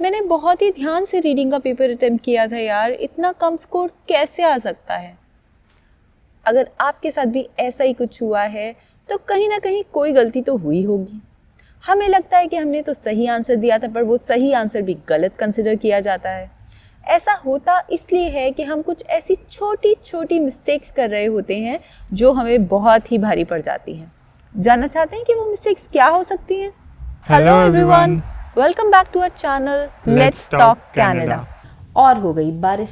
मैंने बहुत ही ध्यान से रीडिंग का पेपर अटेम्प्ट किया था यार, इतना कम स्कोर कैसे आ सकता है। अगर आपके साथ भी ऐसा ही कुछ हुआ है तो कहीं ना कहीं कोई गलती तो हुई होगी। हमें लगता है कि हमने तो सही आंसर दिया था, पर वो सही आंसर भी गलत कंसिडर किया जाता है। ऐसा होता इसलिए है कि हम कुछ ऐसी छोटी छोटी मिस्टेक्स कर रहे होते हैं जो हमें बहुत ही भारी पड़ जाती हैं। जानना चाहते हैं कि वो मिस्टेक्स क्या हो सकती हैं? Hello everyone, welcome back to our channel let's talk Canada. और हो गई बारिश,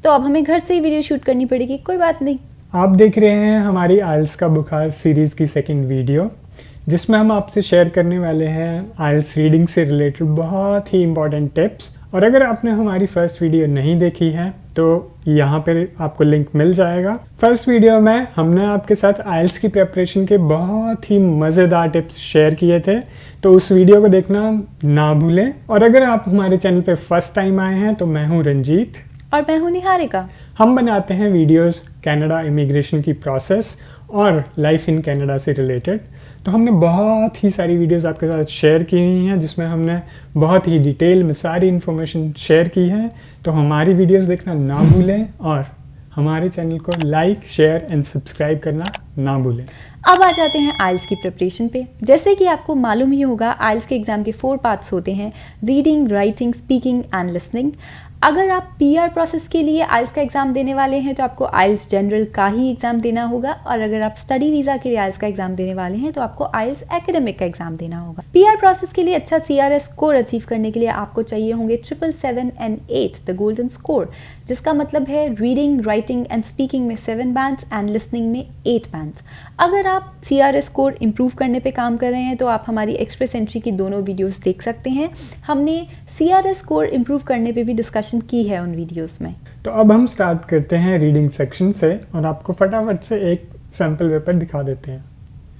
तो अब हमें घर से ही वीडियो शूट करनी पड़ेगी। कोई बात नहीं। आप देख रहे हैं हमारी आइल्स का बुखार सीरीज़ की सेकंड वीडियो, जिसमें हम आपसे शेयर करने वाले हैं आइल्स रीडिंग से रिलेटेड बहुत ही इंपॉर्टेंट टिप्स। और अगर आपने हमारी फर्स्ट वीडियो नहीं देखी है तो यहाँ पर आपको लिंक मिल जाएगा। फर्स्ट वीडियो में हमने आपके साथ आइल्स की प्रिपरेशन के बहुत ही मज़ेदार टिप्स शेयर किए थे, तो उस वीडियो को देखना ना भूलें। और अगर आप हमारे चैनल पे फर्स्ट टाइम आए हैं तो मैं हूँ रंजीत और मैं हूँ निहारिका। हम बनाते हैं वीडियोस कनाडा इमिग्रेशन की प्रोसेस और लाइफ इन कनाडा से रिलेटेड। तो हमने बहुत ही सारी वीडियोस आपके साथ शेयर की हुई हैं, जिसमें हमने बहुत ही डिटेल में सारी इन्फॉर्मेशन शेयर की है। तो हमारी वीडियोस देखना ना भूलें और हमारे चैनल को लाइक, शेयर एंड सब्सक्राइब करना ना भूलें। अब आ जाते हैं आइल्स की प्रिपरेशन पे। जैसे कि आपको मालूम ही होगा, आइल्स के एग्जाम के 4 पार्ट्स होते हैं: reading, writing, speaking and listening. अगर आप पीआर प्रोसेस के लिए आइल्स का एग्जाम देने वाले हैं तो आपको आइल्स जनरल का ही एग्जाम देना होगा, और अगर आप स्टडी वीज़ा के लिए आइल्स का एग्जाम देने वाले हैं तो आपको आइल्स एकेडमिक का एग्जाम देना होगा। पीआर प्रोसेस के लिए अच्छा CRS स्कोर अचीव करने के लिए आपको चाहिए होंगे 777 एंड 8 द गोल्डन स्कोर, जिसका मतलब है रीडिंग, राइटिंग एंड स्पीकिंग में 7 बैंड्स एंड लिसनिंग में 8 बैंड्स। अगर आप CRS स्कोर इंप्रूव करने पे काम कर रहे हैं तो आप हमारी एक्सप्रेस एंट्री की दोनों वीडियोस देख सकते हैं। हमने CRS स्कोर इंप्रूव करने पे भी डिस्कशन की है उन वीडियोस में। तो अब हम स्टार्ट करते हैं रीडिंग सेक्शन से और आपको फटाफट से एक सैम्पल पेपर दिखा देते हैं।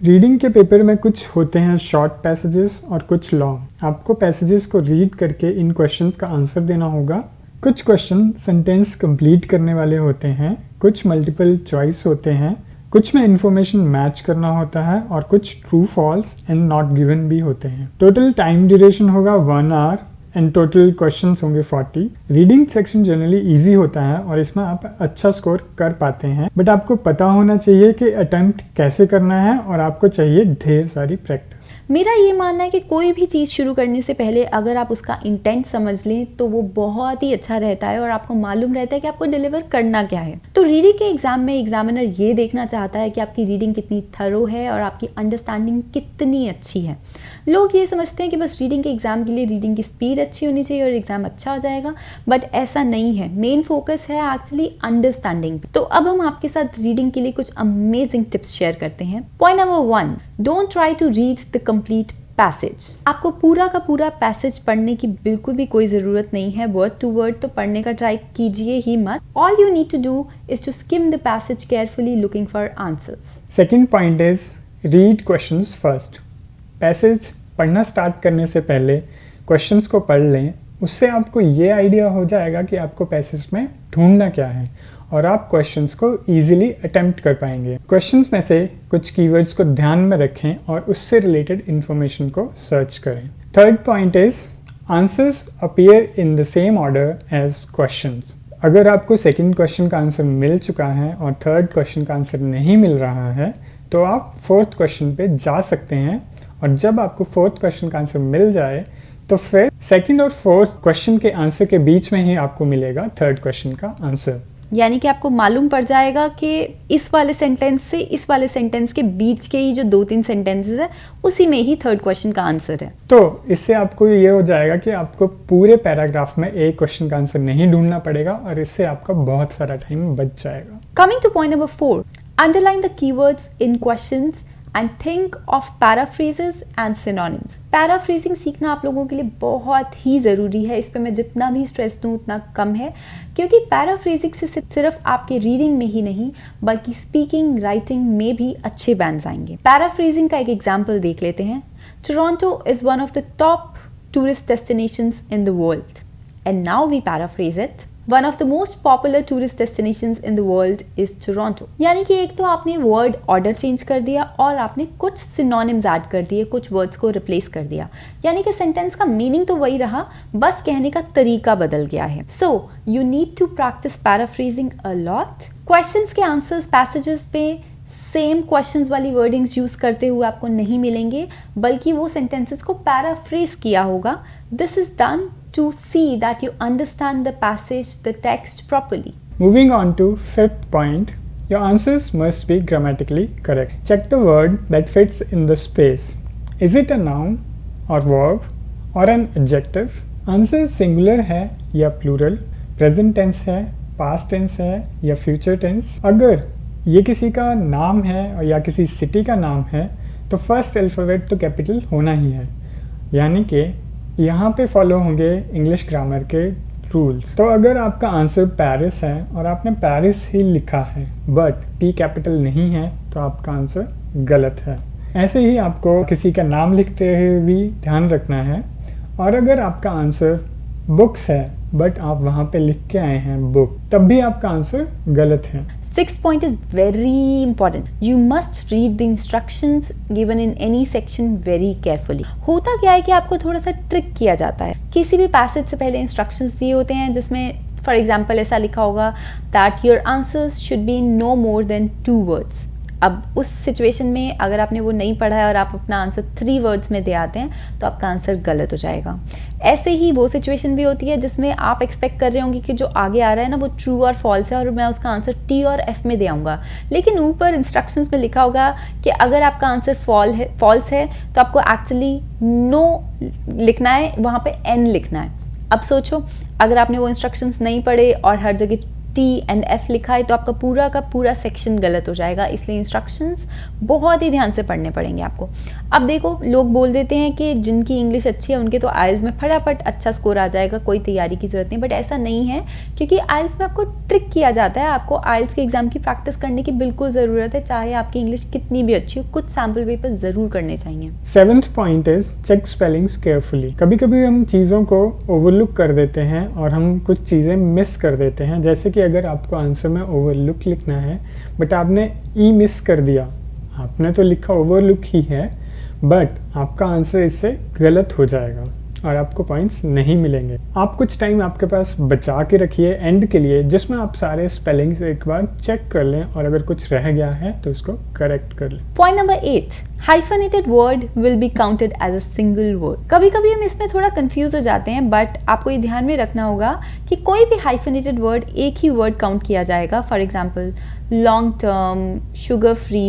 रीडिंग के पेपर में कुछ होते हैं शॉर्ट पैसेजेस और कुछ लॉन्ग। आपको पैसेजेस को रीड करके इन क्वेश्चंस का आंसर देना होगा। कुछ क्वेश्चन सेंटेंस कंप्लीट करने वाले होते हैं, कुछ मल्टीपल चॉइस होते हैं, कुछ में इंफॉर्मेशन मैच करना होता है और कुछ true false and not given भी होते हैं। टोटल टाइम ड्यूरेशन होगा 1 आवर एंड टोटल क्वेश्चंस होंगे 40। रीडिंग सेक्शन जनरली इजी होता है और इसमें आप अच्छा स्कोर कर पाते हैं, बट आपको पता होना चाहिए कि अटेम्प्ट कैसे करना है और आपको चाहिए ढेर सारी प्रैक्टिस। मेरा ये मानना है कि कोई भी चीज़ शुरू करने से पहले अगर आप उसका इंटेंट समझ लें तो वो बहुत ही अच्छा रहता है और आपको मालूम रहता है कि आपको डिलीवर करना क्या है। तो रीडिंग के एग्जाम में एग्जामिनर ये देखना चाहता है कि आपकी रीडिंग कितनी थरो है और आपकी अंडरस्टैंडिंग कितनी अच्छी है। लोग ये समझते हैं कि बस रीडिंग के एग्जाम के लिए रीडिंग की स्पीड अच्छी होनी चाहिए और एग्जाम अच्छा हो जाएगा, बट ऐसा नहीं है। मेन फोकस है एक्चुअली अंडरस्टैंडिंग। तो अब हम आपके साथ रीडिंग के लिए कुछ अमेजिंग टिप्स शेयर करते हैं। Point number 1, don't try to read the complete passage. आपको पूरा का पूरा पैसेज पढ़ने की बिल्कुल भी कोई ज़रूरत नहीं है। वर्ड टू वर्ड तो पढ़ने का ट्राई कीजिए ही मत। All you need to do is to skim the passage carefully looking for answers. Second point is read questions first. Passage पढ़ना स्टार्ट करने से पहले क्वेश्चंस को पढ़ लें, उससे आपको ये आइडिया हो जाएगा कि आपको पैसेज में ढूंढना क्या है और आप क्वेश्चंस को इजीली अटेम्प्ट कर पाएंगे। क्वेश्चंस में से कुछ कीवर्ड्स को ध्यान में रखें और उससे रिलेटेड इंफॉर्मेशन को सर्च करें। Third point is answers appear in the same order as questions. अगर आपको सेकंड क्वेश्चन का आंसर मिल चुका है और थर्ड क्वेश्चन का आंसर नहीं मिल रहा है तो आप फोर्थ क्वेश्चन पे जा सकते हैं, और जब आपको फोर्थ क्वेश्चन का आंसर मिल जाए तो फिर सेकंड और फोर्थ क्वेश्चन के आंसर के बीच में ही आपको मिलेगा थर्ड क्वेश्चन का आंसर। यानी कि आपको मालूम पड़ जाएगा कि इस वाले सेंटेंस से इस वाले सेंटेंस के बीच के ही जो 2-3 सेंटेंसेस है उसी में ही थर्ड क्वेश्चन का आंसर है। तो इससे आपको ये हो जाएगा कि आपको पूरे पैराग्राफ में एक क्वेश्चन का आंसर नहीं ढूंढना पड़ेगा और इससे आपका बहुत सारा टाइम बच जाएगा। Coming to point number 4, underline the keywords in questions and think of paraphrases and synonyms. Paraphrasing सीखना आप लोगों के लिए बहुत ही ज़रूरी है। इस पर मैं जितना भी स्ट्रेस दूँ उतना कम है, क्योंकि पैराफ्रेजिंग से सिर्फ आपके रीडिंग में ही नहीं बल्कि स्पीकिंग, राइटिंग में भी अच्छे बैंड्स आएंगे। पैराफ्रेजिंग का एक एग्जाम्पल देख लेते हैं। Toronto is one of the top tourist destinations in the world and now we paraphrase it, one of the most popular tourist destinations in the world is Toronto. यानी कि एक तो आपने वर्ड ऑर्डर चेंज कर दिया और आपने कुछ सिनोनिम्स ऐड कर दिए, कुछ वर्ड्स को रिप्लेस कर दिया, यानी कि सेंटेंस का मीनिंग तो वही रहा, बस कहने का तरीका बदल गया है। So you need to practice paraphrasing a lot. Questions के आंसर्स पैसेजेस पे सेम क्वेश्चंस वाली वर्डिंग्स यूज करते हुए आपको नहीं मिलेंगे, बल्कि वो सेंटेंसेस को पैराफ्रेज किया होगा। This is done to see that you understand the passage, the text properly. Moving on to fifth point, your answers must be grammatically correct. Check the word that fits in the space. Is it a noun or verb or an adjective? Answer singular है या plural, present tense है, past tense है या future tense? अगर ये किसी का नाम है या किसी सिटी का नाम है तो फर्स्ट अल्फ़ाबेट तो कैपिटल होना ही है, यानी कि यहाँ पे फॉलो होंगे इंग्लिश ग्रामर के रूल्स। तो अगर आपका आंसर पेरिस है और आपने पेरिस ही लिखा है बट पी कैपिटल नहीं है तो आपका आंसर गलत है। ऐसे ही आपको किसी का नाम लिखते हुए भी ध्यान रखना है। और अगर आपका आंसर बुक्स है बट आप वहाँ पे लिख के आए हैं बुक, तब भी आपका आंसर गलत है। Sixth point is very important. You must read the instructions given in any section very carefully. होता क्या है कि आपको थोड़ा सा ट्रिक किया जाता है। किसी भी पैसेज से पहले इंस्ट्रक्शंस दिए होते हैं जिसमें फॉर एग्जाम्पल ऐसा लिखा होगा that your answers should be no more than 2 words. अब उस सिचुएशन में अगर आपने वो नहीं पढ़ा है और आप अपना आंसर 3 वर्ड्स में दे आते हैं तो आपका आंसर गलत हो जाएगा। ऐसे ही वो सिचुएशन भी होती है जिसमें आप एक्सपेक्ट कर रहे होंगे कि जो आगे आ रहा है ना वो ट्रू और फॉल्स है और मैं उसका आंसर टी और एफ में दे आऊँगा, लेकिन ऊपर इंस्ट्रक्शंस में लिखा होगा कि अगर आपका आंसर फॉल्स है तो आपको एक्चुअली नो लिखना है, वहाँ पे एन लिखना है। अब सोचो अगर आपने वो इंस्ट्रक्शंस नहीं पढ़े और हर जगह टी एंड एफ लिखा है तो आपका पूरा का पूरा सेक्शन गलत हो जाएगा। इसलिए इंस्ट्रक्शंस बहुत ही ध्यान से पढ़ने पड़ेंगे आपको। अब देखो लोग बोल देते हैं कि जिनकी इंग्लिश अच्छी है उनके तो आइल्स में फटाफट अच्छा स्कोर आ जाएगा, कोई तैयारी की जरूरत नहीं, बट ऐसा नहीं है क्योंकि आइल्स में आपको ट्रिक किया जाता है। आपको आइल्स के एग्जाम की प्रैक्टिस करने की बिल्कुल ज़रूरत है, चाहे आपकी इंग्लिश कितनी भी अच्छी हो, कुछ सैम्पल पेपर ज़रूर करने चाहिए। 7th point is check spellings carefully. कभी कभी हम चीज़ों को ओवरलुक कर देते हैं और हम कुछ चीज़ें मिस कर देते हैं, जैसे कि अगर आपको आंसर में ओवरलुक लिखना है बट आपने ई मिस कर दिया, आपने तो लिखा ओवरलुक ही है बट आपका आंसर इससे गलत हो जाएगा और आपको पॉइंट्स नहीं मिलेंगे। आप कुछ टाइम आपके पास बचा के रखिए एंड के लिए जिसमें आप सारे स्पेलिंग्स एक बार चेक कर लें और अगर कुछ रह गया है तो उसको करेक्ट कर लें। Point number 8, hyphenated word will be counted as a single word. कभी कभी हम इसमें थोड़ा कंफ्यूज हो जाते हैं बट आपको ये ध्यान में रखना होगा कि कोई भी हाइफनेटेड वर्ड एक ही वर्ड काउंट किया जाएगा। For example long term, sugar free,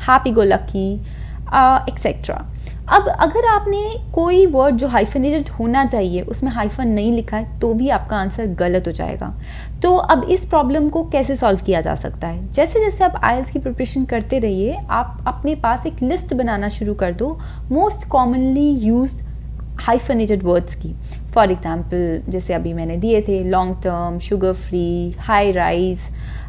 happy go lucky etcetera. अब अगर आपने कोई वर्ड जो हाइफनेटेड होना चाहिए उसमें हाइफन नहीं लिखा है तो भी आपका आंसर गलत हो जाएगा। तो अब इस प्रॉब्लम को कैसे सॉल्व किया जा सकता है? जैसे जैसे आप आइल्स की प्रिपरेशन करते रहिए, आप अपने पास एक लिस्ट बनाना शुरू कर दो most commonly used hyphenated words की। फॉर एग्जाम्पल जैसे अभी मैंने दिए थे long term, sugar free, high rise,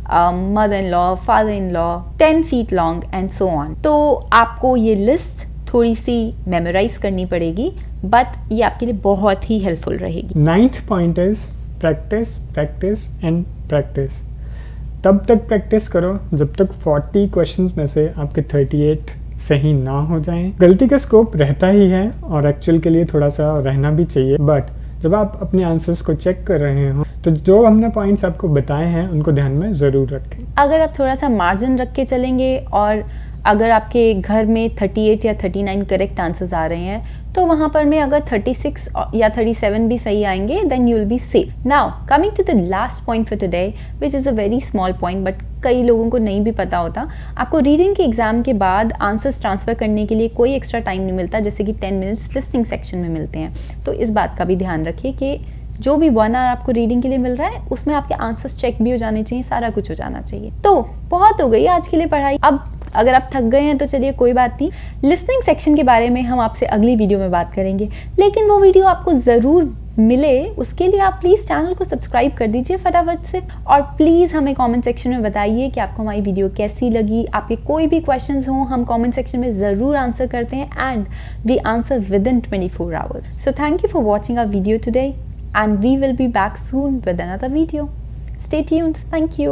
mother in law, father in law, 10 feet long and so on. तो आपको ये लिस्ट थोड़ी सी मेमोराइज करनी पड़ेगी बट ये आपके लिए बहुत ही हेल्पफुल रहेगी। 9th point is practice practice and practice. तब तक प्रैक्टिस करो जब तक 40 क्वेश्चंस में से आपके 38 सही ना हो जाएं। गलती का स्कोप रहता ही है और एक्चुअल के लिए थोड़ा सा रहना भी चाहिए, बट जब आप अपने आंसर्स को चेक कर रहे हो तो जो हमने पॉइंट्स आपको बताए हैं उनको ध्यान में ज़रूर रखें। अगर आप थोड़ा सा मार्जिन रख के चलेंगे और अगर आपके घर में 38 या 39 करेक्ट आंसर्स आ रहे हैं तो वहाँ पर में अगर 36 या 37 भी सही आएंगे then you will be safe. Now coming to the last point for today which is a very small point but कई लोगों को नहीं भी पता होता। आपको रीडिंग के एग्जाम के बाद आंसर्स ट्रांसफ़र करने के लिए कोई एक्स्ट्रा टाइम नहीं मिलता, जैसे कि 10 मिनट्स लिसनिंग सेक्शन में मिलते हैं। तो इस बात का भी ध्यान रखिए कि जो भी 1 आवर आपको रीडिंग के लिए मिल रहा है उसमें आपके आंसर्स चेक भी हो जाने चाहिए, सारा कुछ हो जाना चाहिए। तो बहुत हो गई आज के लिए पढ़ाई। अब अगर आप थक गए हैं तो चलिए कोई बात नहीं, लिसनिंग सेक्शन के बारे में हम आपसे अगली वीडियो में बात करेंगे, लेकिन वो वीडियो आपको ज़रूर मिले उसके लिए आप प्लीज़ चैनल को सब्सक्राइब कर दीजिए फटाफट से और प्लीज़ हमें कमेंट सेक्शन में बताइए कि आपको हमारी वीडियो कैसी लगी। आपके कोई भी क्वेश्चंस हों हम कमेंट सेक्शन में ज़रूर आंसर करते हैं and we answer within 24 hours. So thank you for watching our video today and we will be back soon with another video. Stay tuned. Thank you.